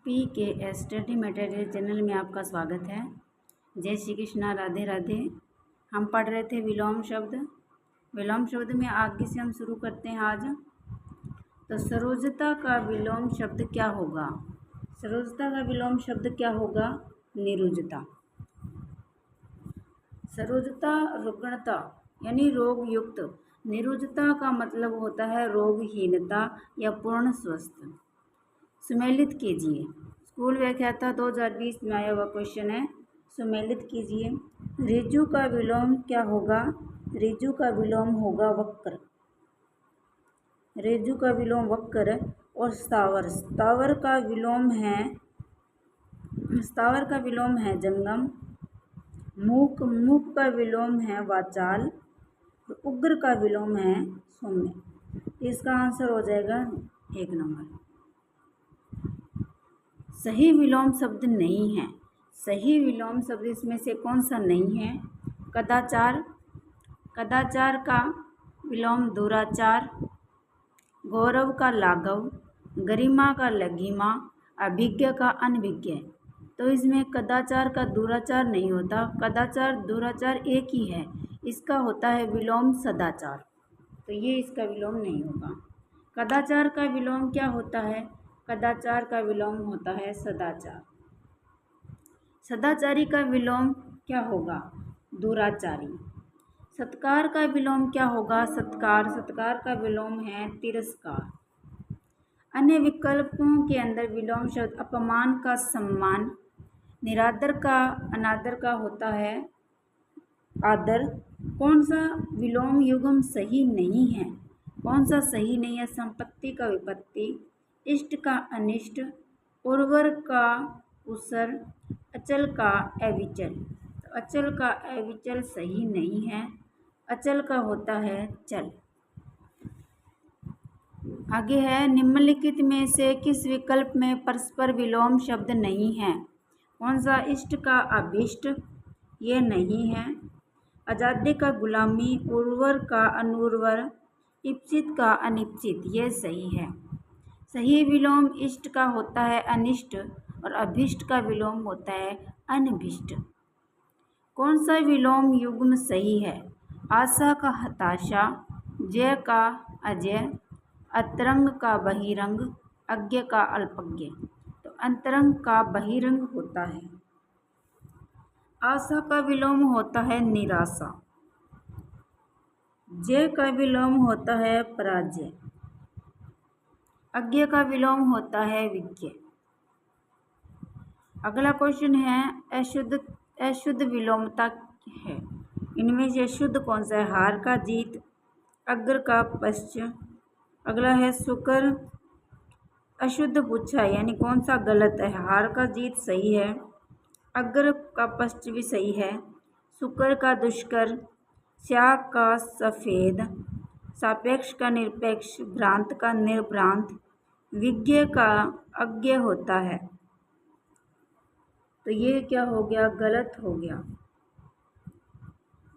PK study material channel में आपका स्वागत है। जय श्री कृष्णा, राधे राधे। हम पढ़ रहे थे विलोम शब्द। विलोम शब्द में आगे से हम शुरू करते हैं आज। तो सरोजता का विलोम शब्द क्या होगा? सरोजता का विलोम शब्द क्या होगा? निरुजता। सरोजता रुग्णता यानी रोग युक्त। निरुजता का मतलब होता है रोगहीनता या पूर्ण स्वस्थ। सुमेलित कीजिए। स्कूल व्याख्याता 2020 में आया हुआ क्वेश्चन है, सुमेलित कीजिए। रिजु का विलोम क्या होगा? रिजु का विलोम होगा वक्र। रिजु का विलोम वक्र। और स्थावर, स्थावर का विलोम है जंगम। मूक, मूक का विलोम है वाचाल। उग्र का विलोम है सौम्य। इसका आंसर हो जाएगा 1 नंबर। सही विलोम शब्द नहीं है। सही विलोम शब्द इसमें से कौन सा नहीं है? कदाचार। कदाचार का विलोम दुराचार। गौरव का लाघव। गरिमा का लघिमा। अभिज्ञ का अनभिज्ञ। तो इसमें कदाचार का दुराचार नहीं होता। कदाचार दुराचार एक ही है। इसका होता है विलोम सदाचार। तो ये इसका विलोम नहीं होगा। कदाचार का विलोम क्या होता है? कदाचार का विलोम होता है सदाचार। सदाचारी का विलोम क्या होगा? दुराचारी। सत्कार का विलोम क्या होगा? सत्कार। सत्कार का विलोम है तिरस्कार। अन्य विकल्पों के अंदर विलोम शब्द अपमान का सम्मान। निरादर का अनादर का होता है आदर। कौन सा विलोम युग्म सही नहीं है? कौन सा सही नहीं है? संपत्ति का विपत्ति। इष्ट का अनिष्ट। उर्वर का उसर। अचल का अविचल। तो अचल का अविचल सही नहीं है। अचल का होता है चल। आगे है, निम्नलिखित में से किस विकल्प में परस्पर विलोम शब्द नहीं है? कौन सा? इष्ट का अभिष्ट, ये नहीं है। आज़ादी का गुलामी। उर्वर का अनुर्वर। इप्सित का अनिप्सित, ये सही है। सही विलोम इष्ट का होता है अनिष्ट और अभिष्ट का विलोम होता है अनभिष्ट। कौन सा विलोम युग्म सही है? आशा का हताशा। जय का अजय। अतरंग का बहिरंग। अज्ञ का अल्पज्ञ। तो अंतरंग का बहिरंग होता है। आशा का विलोम होता है निराशा। जय का विलोम होता है पराजय। अज्ञ का विलोम होता है विज्ञ। अगला क्वेश्चन है, अशुद्ध विलोमता है। इनमें से शुद्ध कौन सा है? हार का जीत। अग्र का पश्च। अगला है शुक्र। अशुद्ध पूछा है, यानी कौन सा गलत है? हार का जीत सही है। अग्र का पश्च भी सही है। शुक्र का दुष्कर। श्याह का सफ़ेद। सापेक्ष का निरपेक्ष। भ्रांत का निर्भ्रांत। विज्ञ का अज्ञ होता है। तो ये क्या हो गया? गलत हो गया।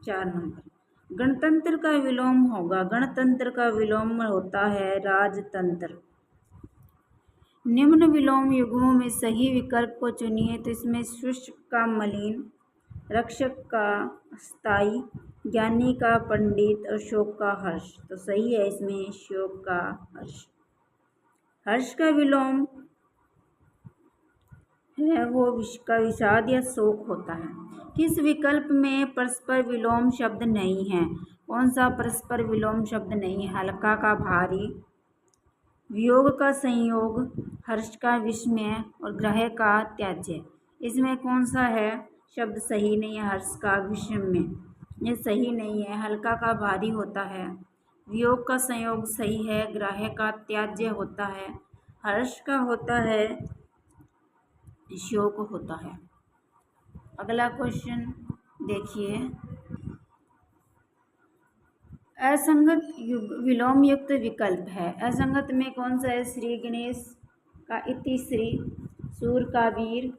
4 नंबर। गणतंत्र का विलोम होगा। गणतंत्र का विलोम होता है राजतंत्र। निम्न विलोम युग्मों में सही विकल्प को चुनिए। तो इसमें शुष्क का मलिन। रक्षक का स्थायी। ज्ञानी का पंडित और शोक का हर्ष। तो सही है इसमें शोक का हर्ष। हर्ष का विलोम है वो का विषाद या शोक होता है। किस विकल्प में परस्पर विलोम शब्द नहीं है? कौन सा परस्पर विलोम शब्द नहीं है? हल्का का भारी। वियोग का संयोग। हर्ष का विस्मय और ग्रह का त्याज्य। इसमें कौन सा है शब्द सही नहीं है? हर्ष का विस्मय, ये सही नहीं है। हल्का का भारी होता है। वियोग का संयोग सही है। ग्रह का त्याज्य होता है। हर्ष का होता है शोक होता है। अगला क्वेश्चन देखिए, असंगत विलोम युक्त विकल्प है। असंगत में कौन सा है? श्री गणेश का इति श्री। सूर का वीर।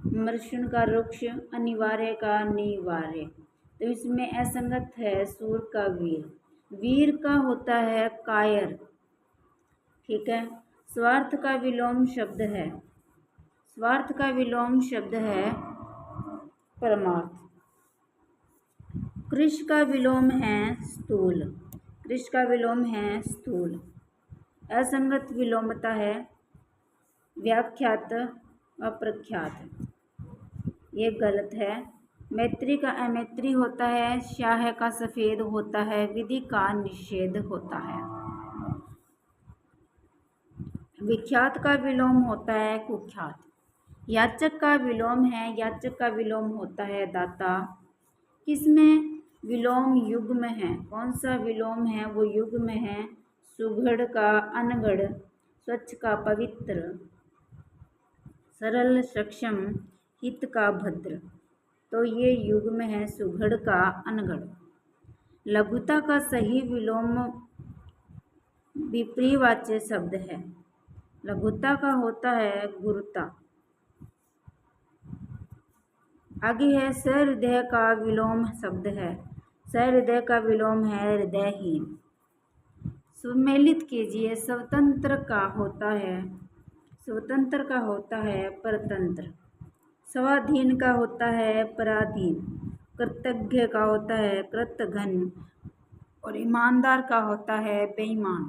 मृषुन का रुक्ष। अनिवार्य का निवार्य। तो इसमें असंगत है सूर का वीर। वीर का होता है कायर। ठीक है। स्वार्थ का विलोम शब्द है स्वार्थ का विलोम शब्द है परमार्थ। कृश का विलोम है स्थूल। कृश का विलोम है स्थूल। असंगत विलोमता है व्याख्यात अप्रख्यात। ये गलत है। मैत्री का अमैत्री होता है, स्याह का सफ़ेद होता है, विधि का निषेध होता है। विख्यात का विलोम होता है कुख्यात। याचक का विलोम है, याचक का विलोम होता है दाता। किसमें विलोम युग्म है? कौन सा विलोम है? वो युग्म है सुघड़ का अनगढ़, स्वच्छ का पवित्र, सरल सक्षम, हित का भद्र। तो ये युग्म है सुघड़ का अनगढ़। लघुता का सही विलोम विपर्ययवाच्य शब्द है। लघुता का होता है गुरुता। आगे है सहृदय का विलोम शब्द है। सहृदय का विलोम है हृदयहीन। सुमेलित कीजिए। स्वतंत्र का होता है, स्वतंत्र का होता है परतंत्र। स्वाधीन का होता है पराधीन। कृतज्ञ का होता है कृतघ्न और ईमानदार का होता है बेईमान।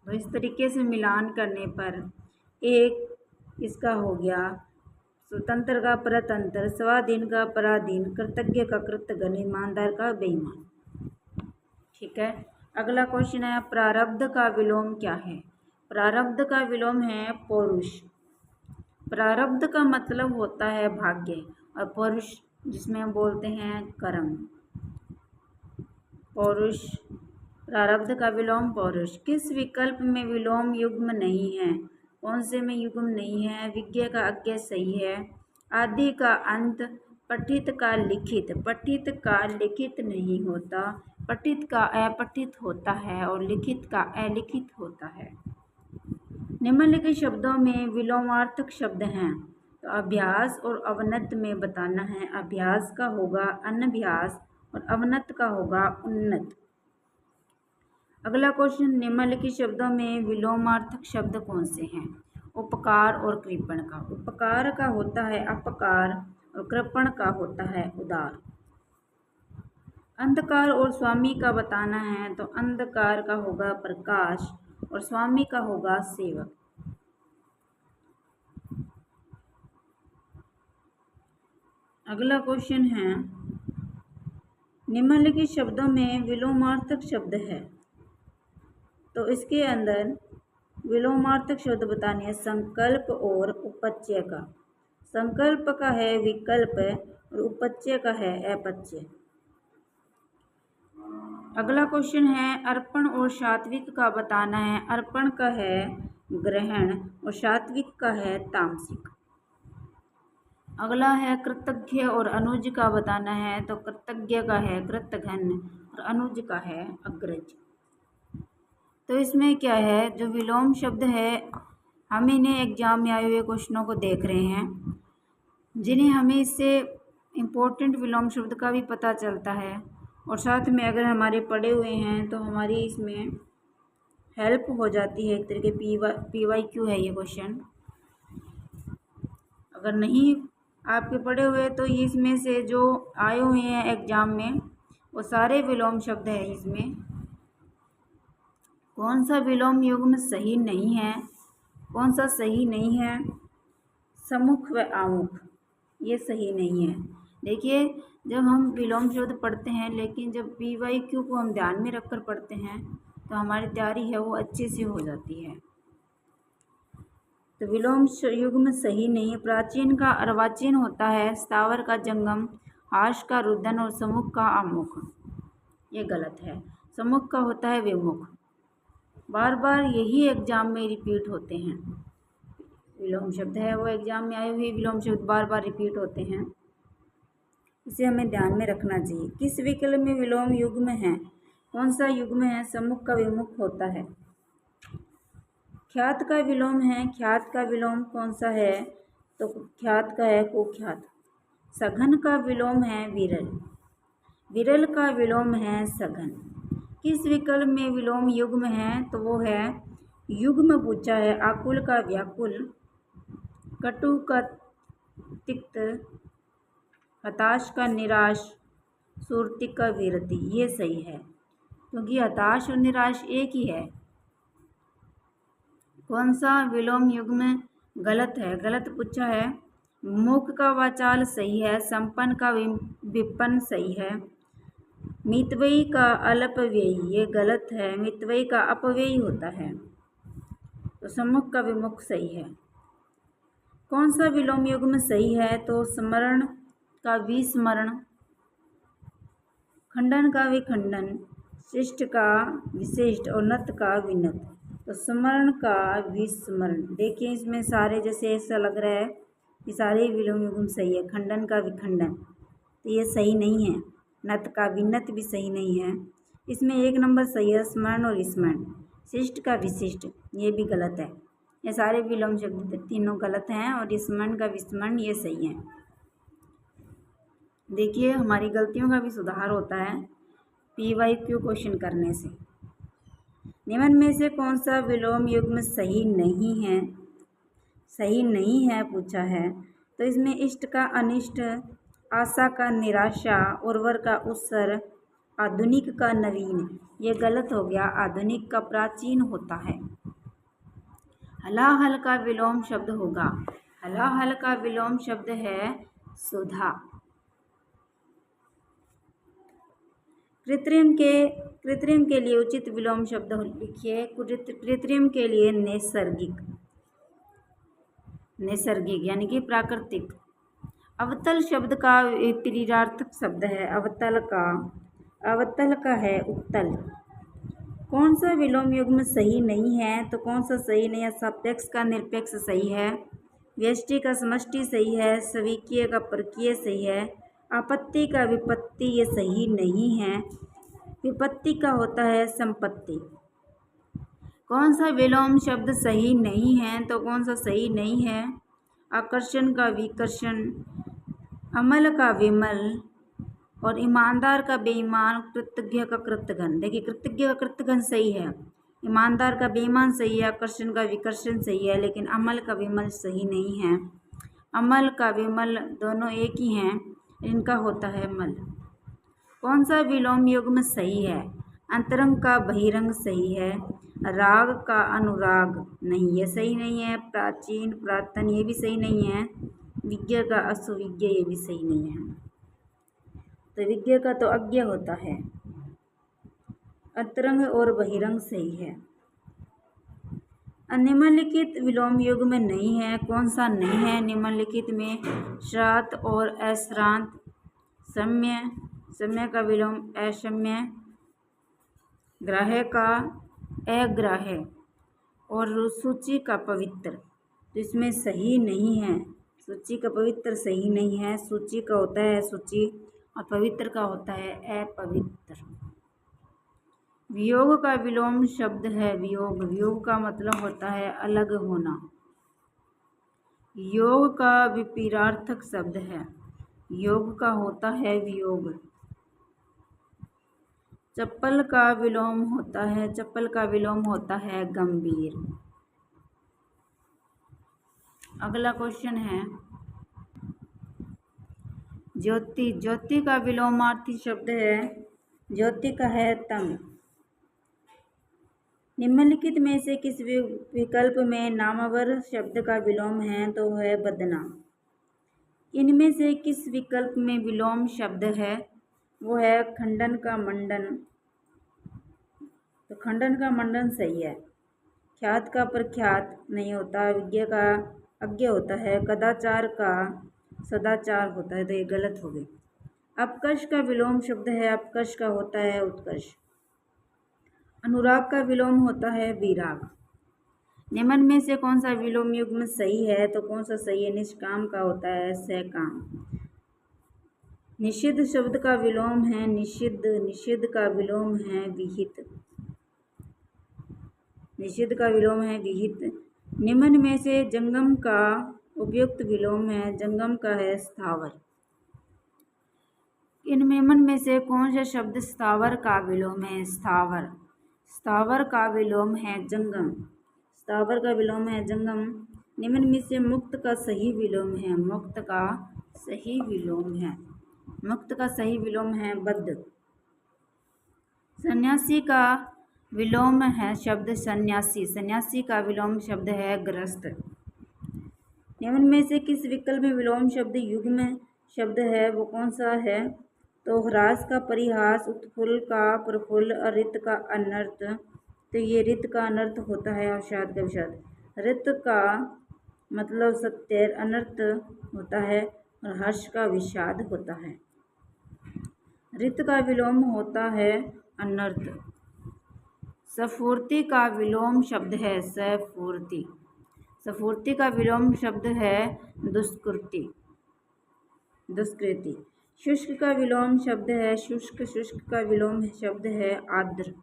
तो इस तरीके से मिलान करने पर एक इसका हो गया स्वतंत्र का परतंत्र, स्वाधीन का पराधीन, कृतज्ञ का कृतघ्न, ईमानदार का बेईमान। ठीक है। अगला क्वेश्चन है प्रारब्ध का विलोम क्या है? प्रारब्ध का विलोम है पौरुष। प्रारब्ध का मतलब होता है भाग्य और पौरुष जिसमें बोलते हैं कर्म। पौरुष, प्रारब्ध का विलोम पौरुष। किस विकल्प में विलोम युग्म नहीं है? कौन से में युग्म नहीं है? विज्ञ का अज्ञ सही है। आदि का अंत, पठित का लिखित। पठित का लिखित नहीं होता, पठित का अपठित होता है और लिखित का अलिखित होता है। निम्नलिखित शब्दों में विलोमार्थक शब्द हैं, तो अभ्यास और अवनत में बताना है। अभ्यास का होगा अनभ्यास और अवनत का होगा उन्नत। अगला क्वेश्चन, निम्नलिखित शब्दों में विलोमार्थक शब्द कौन से हैं? उपकार और कृपण का। उपकार का होता है अपकार और कृपण का होता है उदार। अंधकार और स्वामी का बताना है, तो अंधकार का होगा प्रकाश और स्वामी का होगा सेवक। अगला क्वेश्चन है निम्नलिखित शब्दों में विलोमार्थक शब्द है, तो इसके अंदर विलोमार्थक शब्द बताने हैं संकल्प और उपचय का। संकल्प का है विकल्प और उपचय का है अपचय। अगला क्वेश्चन है अर्पण और सात्विक का बताना है। अर्पण का है ग्रहण और सात्विक का है तामसिक। अगला है कृतज्ञ और अनुज का बताना है, तो कृतज्ञ का है कृतघ्न और अनुज का है अग्रज। तो इसमें क्या है, जो विलोम शब्द है हम इन्हें एग्जाम में आए हुए क्वेश्चनों को देख रहे हैं, जिन्हें हमें इससे इम्पोर्टेंट विलोम शब्द का भी पता चलता है और साथ में अगर हमारे पढ़े हुए हैं तो हमारी इसमें हेल्प हो जाती है। एक तरीके PYQ है ये क्वेश्चन। अगर नहीं आपके पढ़े हुए तो इसमें से जो आए हुए हैं एग्जाम में वो सारे विलोम शब्द हैं। इसमें कौन सा विलोम युग्म सही नहीं है, कौन सा सही नहीं है? सम्मुख व आमुख, ये सही नहीं है। देखिए जब हम विलोम शब्द पढ़ते हैं, लेकिन जब PYQ को हम ध्यान में रखकर पढ़ते हैं तो हमारी तैयारी है वो अच्छे से हो जाती है। तो विलोम युग्म सही नहीं है। प्राचीन का अर्वाचीन होता है, स्थावर का जंगम, हाश का रुदन और सम्मुख का आमुख। ये गलत है। सम्मुख का होता है विमुख। बार बार यही एग्जाम में रिपीट होते हैं। विलोम शब्द है वो एग्जाम में आए हुए विलोम शब्द बार बार रिपीट होते हैं, इसे हमें ध्यान में रखना चाहिए। किस विकल्प में विलोम युग्म है? कौन सा युग्म है? सम्मुख का विमुख होता है। ख्यात का विलोम है। ख्यात का विलोम कौन सा है? तो ख्यात का है कुख्यात। सघन का विलोम है विरल। विरल का विलोम है सघन। किस विकल्प में विलोम युग्म है? तो वो है युग्म पूछा है। आकुल का व्याकुल, कटु का तिक्त, हताश का निराश, सुरति का विरति। ये सही है क्योंकि हताश और निराश एक ही है। कौन सा विलोम युग्म गलत है? गलत पूछा है। मूक का वाचाल सही है, संपन्न का विपन्न सही है, मितव्ययी का अल्पव्ययी ये गलत है, मितव्ययी का अपव्ययी होता है, तो सम्मुख का विमुख सही है। कौन सा विलोम युग्म सही है? तो स्मरण का विस्मरण, खंडन का विखंडन, शिष्ट का विशिष्ट और नत का विनत। तो स्मरण का विस्मरण। देखिए इसमें सारे जैसे ऐसा लग रहा है कि सारे विलोम युग्म सही है। खंडन का विखंडन तो ये सही नहीं है, नत का विनत भी सही नहीं है। इसमें एक नंबर सही है स्मरण और स्मरण। शिष्ट का विशिष्ट ये भी गलत है। ये सारे विलोम शब्द तीनों गलत हैं और स्मरण का विस्मरण ये सही है। देखिए हमारी गलतियों का भी सुधार होता है PYQ क्वेश्चन करने से। निम्न में से कौन सा विलोम युग्म सही नहीं है? सही नहीं है पूछा है तो इसमें इष्ट का अनिष्ट, आशा का निराशा, उर्वर का उत्सर, आधुनिक का नवीन ये गलत हो गया। आधुनिक का प्राचीन होता है। हलाहल का विलोम शब्द होगा। हलाहल का विलोम शब्द है सुधा। कृत्रिम के लिए उचित विलोम शब्द लिखिए। कृत्रिम के लिए नैसर्गिक, नैसर्गिक यानी कि प्राकृतिक। अवतल शब्द का विपरीतार्थक शब्द है अवतल का है उत्तल। कौन सा विलोम युग्म सही नहीं है? तो कौन सा सही नहीं है? सापेक्ष का निरपेक्ष सही है, व्यष्टि का समष्टि सही है, सविकीय का परकीय सही है, आपत्ति का विपत्ति ये सही नहीं है, विपत्ति का होता है संपत्ति। कौन सा विलोम शब्द सही नहीं है? तो कौन सा सही नहीं है? आकर्षण का विकर्षण, अमल का विमल और ईमानदार का बेईमान, कृतज्ञ का कृतघ्न। देखिए कृतज्ञ का कृतघ्न सही है, ईमानदार का बेईमान सही है, आकर्षण का विकर्षण सही है, लेकिन अमल का विमल सही नहीं है। अमल का विमल दोनों एक ही हैं, इनका होता है मल। कौन सा विलोम युग्म सही है? अंतरंग का बहिरंग सही है, राग का अनुराग नहीं ये सही नहीं है, प्राचीन प्रातन ये भी सही नहीं है, विज्ञ का असुविज्ञ ये भी सही नहीं है। तो विज्ञ का तो अज्ञ होता है। अंतरंग और बहिरंग सही है। निम्नलिखित विलोम युग में नहीं है। कौन सा नहीं है? निम्नलिखित में श्रांत और अश्रांत, सम्य, सम्य का विलोम अशम्य, ग्राह्य का अग्राह्य और सूची का पवित्र। तो इसमें सही नहीं है, सूची का पवित्र सही नहीं है। सूची का होता है सूची और पवित्र का होता है अपवित्र। वियोग का विलोम शब्द है वियोग। वियोग का मतलब होता है अलग होना। योग का विपरीतार्थक शब्द है, योग का होता है वियोग। चप्पल का विलोम होता है, चप्पल का विलोम होता है गंभीर। अगला क्वेश्चन है ज्योति। ज्योति का विलोमार्थी शब्द है, ज्योति का है तंग। निम्नलिखित में से किस विकल्प में नामवर शब्द का विलोम है? तो है बदना। इनमें से किस विकल्प में विलोम शब्द है? वो है खंडन का मंडन। तो खंडन का मंडन सही है। ख्यात का प्रख्यात नहीं होता, विज्ञ का अज्ञ होता है, कदाचार का सदाचार होता है, तो ये गलत हो गई। अपकर्ष का विलोम शब्द है, अपकर्ष का होता है उत्कर्ष। अनुराग का विलोम होता है विराग। निम्न में से कौन सा विलोम युग्म सही है? तो कौन सा सही है? निष्काम का होता है सकाम। निषिद्ध शब्द का विलोम है निषिद्ध, निषिद्ध का विलोम है विहित, निषिद्ध का विलोम है विहित। निम्न में से जंगम का उपयुक्त विलोम है, जंगम का है स्थावर। निम्न में से कौन सा शब्द स्थावर का विलोम है? स्थावर, स्थावर का विलोम है जंगम, स्थावर का विलोम है जंगम। निम्न में से मुक्त का सही विलोम है। मुक्त का सही विलोम है। मुक्त का सही विलोम है बद्ध। सन्यासी का विलोम है शब्द सन्यासी। सन्यासी का विलोम शब्द है ग्रस्त। निम्न में से किस विकल्प में विलोम शब्द युग्म शब्द है, वो कौन सा है? तो ह्रास का परिहास, उत्फुल्ल का प्रफुल्ल और रित का अनर्थ। तो ये रित का अनर्थ होता है और शाद का विषाद। रित का मतलब सत्य, अनर्थ होता है और हर्ष का विषाद होता है। रित का विलोम होता है अनर्थ। स्फूर्ति का विलोम शब्द है स्फूर्ति। स्फूर्ति का विलोम शब्द है दुष्कृति। दुष्कृति। शुष्क का विलोम शब्द है शुष्क। शुष्क का विलोम शब्द है आर्द्र।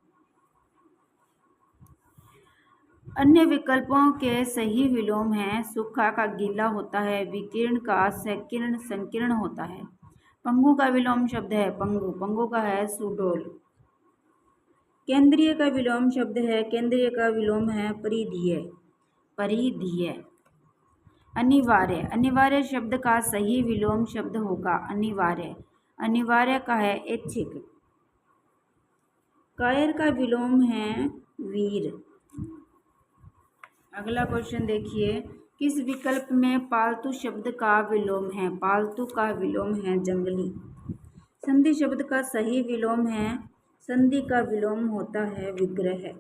अन्य विकल्पों के सही विलोम हैं। सूखा का गीला होता है, विकीर्ण का सकीर्ण संकीर्ण होता है। पंगु का विलोम शब्द है पंगु। पंगु का है सुडोल। केंद्रीय का विलोम शब्द है, केंद्रीय का विलोम है परिधीय। परिधीय। अनिवार्य। अनिवार्य शब्द का सही विलोम शब्द होगा अनिवार्य। अनिवार्य का है ऐच्छिक। कायर का विलोम है वीर। अगला क्वेश्चन देखिए, किस विकल्प में पालतू शब्द का विलोम है? पालतू का विलोम है जंगली। संधि शब्द का सही विलोम है, संधि का विलोम होता है विग्रह।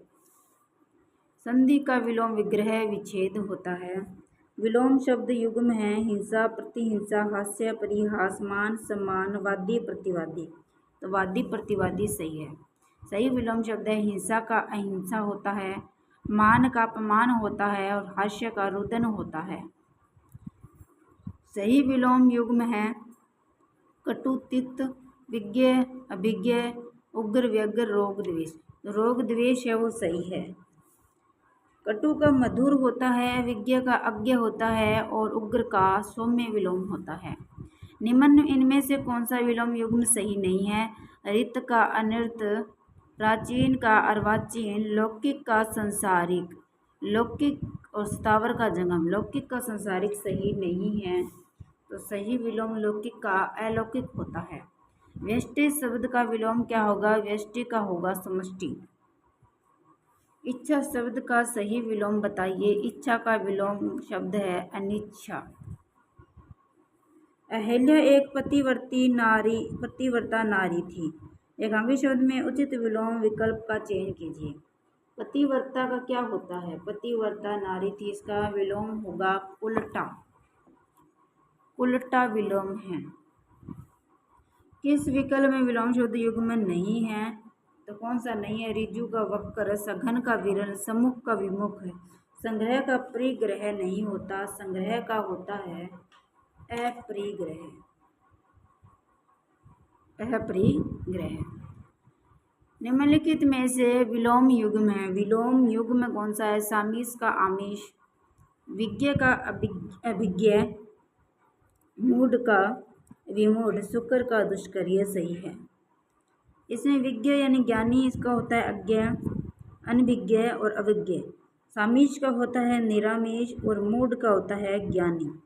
संधि का विलोम विग्रह विच्छेद होता है। विलोम शब्द युग्म है हिंसा, प्रतिहिंसा, हास्य, परिहास, मान, सम्मान, वादी, प्रतिवादी। तो वादी प्रतिवादी सही है। सही विलोम शब्द है हिंसा का अहिंसा होता है, मान का अपमान होता है और हास्य का रुदन होता है। सही विलोम युग्म है कटु, तिक्त, विज्ञ, अभिज्ञ, उग्र, व्यग्र, रोग, द्वेष। रोग द्वेष है वो सही है। कटु का मधुर होता है, विज्ञ का अज्ञ होता है और उग्र का सौम्य विलोम होता है। निम्न इनमें से कौन सा विलोम युग्म सही नहीं है? रित का अनर्थ, प्राचीन का अर्वाचीन, लौकिक का संसारिक। लौकिक और स्थावर का जंगम। लौकिक का संसारिक सही नहीं है, तो सही विलोम लौकिक का अलौकिक होता है। व्यष्टि शब्द का विलोम क्या होगा? व्यष्टि का होगा समष्टि। इच्छा शब्द का सही विलोम बताइए। इच्छा का विलोम शब्द है अनिच्छा। अहल्या एक पतिव्रता नारी थी। एकांकी शब्द में उचित विलोम विकल्प का चयन कीजिए। पतिव्रता का क्या होता है? पतिव्रता नारी थी, इसका विलोम होगा उल्टा। उल्टा विलोम है। किस विकल्प में विलोम शब्द युग्म नहीं है? तो कौन सा नहीं है? ऋजु का वक्र, सघन का विरण, सम्मुख का विमुख है। संग्रह का परिग्रह नहीं होता, संग्रह का होता है अपरिग्रह। अपरिग्रह। निम्नलिखित में से विलोम युग्म है। विलोम युग्म कौन सा है? सामीस का आमिष, विज्ञ का अभिज्ञ, मूढ़ का विमूढ़, शुक्र का दुष्कर। यह सही है। इसमें विज्ञ यानी ज्ञानी, इसका होता है अज्ञ, अनभिज्ञ और अविज्ञ। सामीज का होता है निरामीष और मूढ़ का होता है ज्ञानी।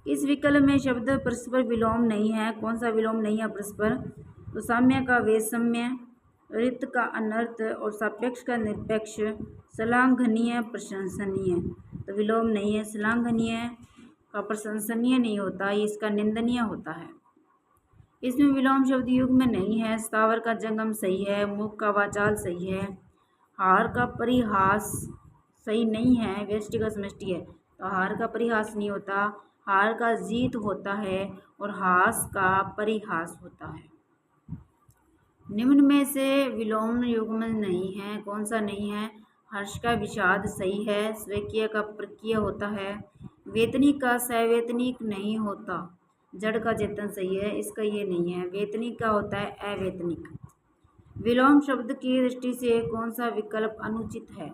इस विकल्प में शब्द परस्पर विलोम नहीं है। कौन सा विलोम नहीं है परस्पर? तो साम्य का वैषम्य, रित का अनर्थ और सापेक्ष का निरपेक्ष, श्लाघनीय प्रशंसनीय। तो विलोम नहीं है। श्लाघनीय का प्रशंसनीय नहीं होता, ये इसका निंदनीय होता है। इसमें विलोम शब्द युग्म में नहीं है। स्थावर का जंगम सही है, मुख का वाचाल सही है, हार का परिहास सही नहीं है, व्यष्टि का समष्टि है, तो हार का परिहास नहीं होता, हार का जीत होता है और हास का परिहास होता है। निम्न में से विलोम युग्म नहीं है। कौन सा नहीं है? हर्ष का विषाद सही है, स्वेकीय का प्रकीय होता है, वेतनिक का सवेतनिक नहीं होता, जड़ का चेतन सही है, इसका ये नहीं है। वेतनिक का होता है अवेतनिक। विलोम शब्द की दृष्टि से कौन सा विकल्प अनुचित है?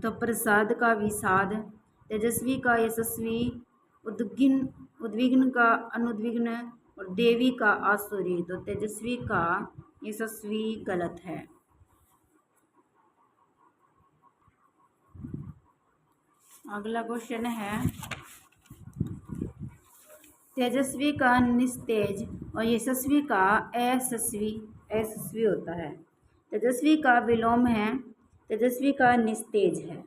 तो प्रसाद का विषाद, तेजस्वी का यशस्वी, उद्विग्न का अनुद्विग्न और देवी का आसुरी। तो तेजस्वी का यशस्वी गलत है। अगला क्वेश्चन है, तेजस्वी का निस्तेज और यशस्वी का अयशस्वी होता है। तेजस्वी का विलोम है, तेजस्वी का निस्तेज है।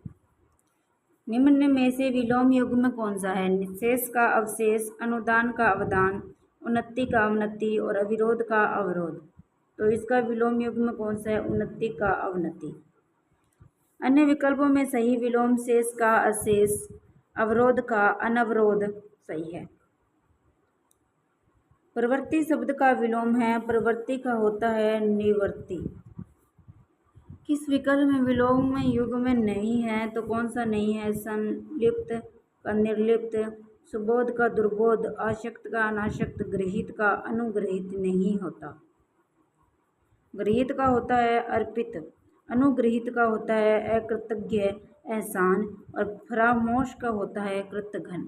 निम्न में से विलोम युग्म कौन सा है? निःशेष का अवशेष, अनुदान का अवदान, उन्नति का अवनति और अविरोध का अवरोध। तो इसका विलोम युग्म कौन सा है? उन्नति का अवनति। अन्य विकल्पों में सही विलोम शेष का अशेष, अवरोध का अनवरोध सही है। प्रवृत्ति शब्द का विलोम है, प्रवृत्ति का होता है निवृत्ति। किस विकल्प में विलोम युग्म नहीं है? तो कौन सा नहीं है? संलिप्त का निर्लिप्त, सुबोध का दुर्बोध, आसक्त का अनासक्त, गृहीत का अनुग्रहित नहीं होता। गृहीत का होता है अर्पित, अनुग्रहित का होता है अकृतज्ञ एहसान और फरामोश का होता है कृतघ्न।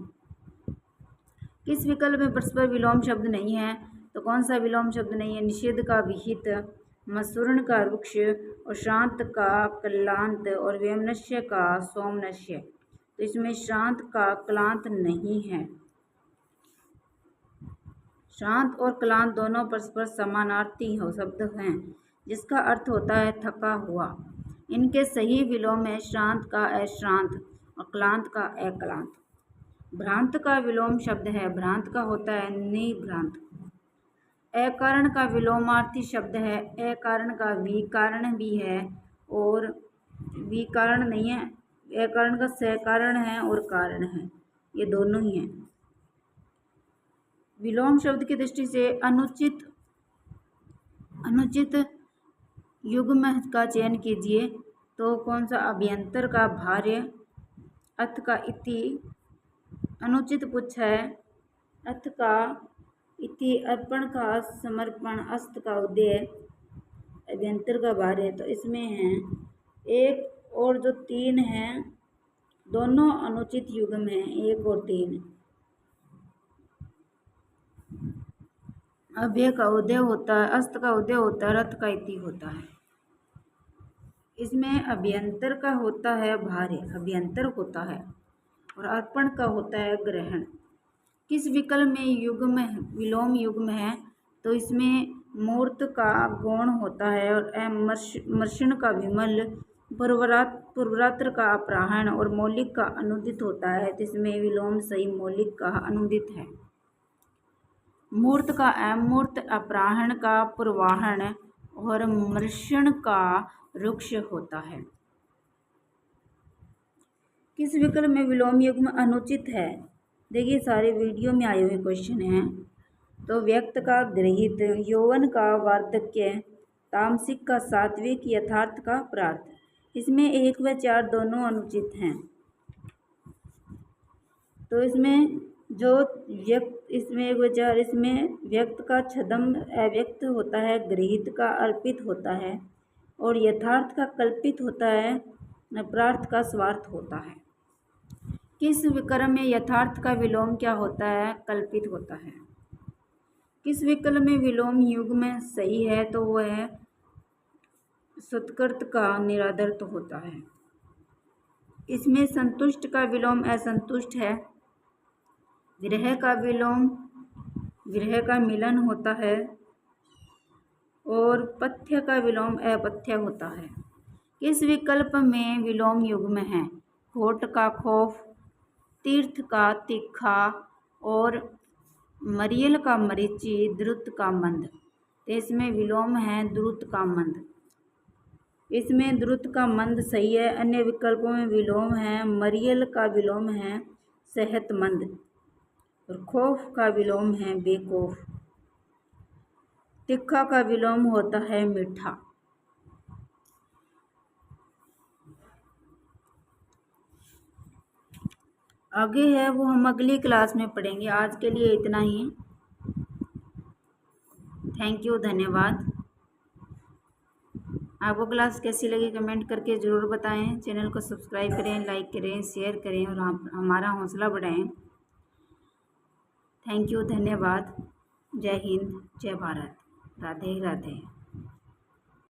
किस विकल्प में परस्पर विलोम शब्द नहीं है? तो कौन सा विलोम शब्द नहीं है? निषेध का विहित, मसूर्ण का वृक्ष और शांत का क्लांत और वैमनस्य का सोमनस्य। तो इसमें शांत का क्लांत नहीं है। शांत और क्लांत दोनों परस्पर समानार्थी हो शब्द हैं, जिसका अर्थ होता है थका हुआ। इनके सही विलोम है शांत का अश्रांत और क्लांत का अक्लांत। भ्रांत का विलोम शब्द है, भ्रांत का होता है निभ्रांत। अकारण का विलोमार्थी शब्द है, अकारण का विकारण भी है और विकारण नहीं है। अकारण का सकारण है और कारण है, ये दोनों ही हैं। विलोम शब्द की दृष्टि से अनुचित युग्म का चयन कीजिए। तो कौन सा? अभ्यंतर का भार्य, अर्थ का इति, अनुचित पुच्छ है, अर्थ का इति, अर्पण का समर्पण, अस्त का उदय, अभ्यंतर का भार्य। तो इसमें है एक और जो तीन है दोनों अनुचित युग्म हैं, एक और तीन। अभ्य का उदय होता है, अस्त का उदय होता है, रथ का इति होता है। इसमें अभ्यंतर का होता है भार्य, अभ्यंतर होता है, और अर्पण का होता है ग्रहण। किस विकल्प में युग्म विलोम युग्म है? तो इसमें मूर्त का गौण होता है और मर्षण का विमल, पूर्वरात्र का अपराहण और मौलिक का अनुदित होता है। जिसमें विलोम सही मौलिक का अनुदित है। मूर्त का अमूर्त, अपराहण का पूर्वाहण और मर्षण का रुक्ष होता है। किस विकल्प में विलोम युग्म अनुचित है? देखिए सारे वीडियो में आए हुए क्वेश्चन हैं। तो व्यक्त का गृहीत, यौवन का वार्धक्य, तामसिक का सात्विक, यथार्थ का प्रार्थ। इसमें 1 व 4 दोनों अनुचित हैं। तो इसमें जो व्यक्त, इसमें 1 व 4, इसमें व्यक्त का छदम अव्यक्त होता है, गृहीत का अर्पित होता है और यथार्थ का कल्पित होता है, प्रार्थ का स्वार्थ होता है। किस विकल्प में यथार्थ का विलोम क्या होता है? कल्पित होता है। किस विकल्प में विलोम युग्म सही है? तो वह है सत्कर्त का निरादर्त होता है। इसमें संतुष्ट का विलोम असंतुष्ट है, विरह का विलोम विरह का मिलन होता है और पथ्य का विलोम अपथ्य होता है। किस विकल्प में विलोम युग्म है? होठ का खौफ, तीर्थ का तीखा और मरियल का मरीचि, द्रुत का मंद। तो इसमें विलोम है द्रुत का मंद। इसमें द्रुत का मंद सही है। अन्य विकल्पों में विलोम है, मरियल का विलोम है सेहतमंद और खौफ का विलोम है बेखौफ। तीखा का विलोम होता है मीठा। आगे है वो हम अगली क्लास में पढ़ेंगे। आज के लिए इतना ही। थैंक यू, धन्यवाद। आपको क्लास कैसी लगी कमेंट करके ज़रूर बताएं। चैनल को सब्सक्राइब करें, लाइक करें, शेयर करें और हमारा हौसला बढ़ाएं। थैंक यू, धन्यवाद। जय हिंद, जय भारत, राधे राधे।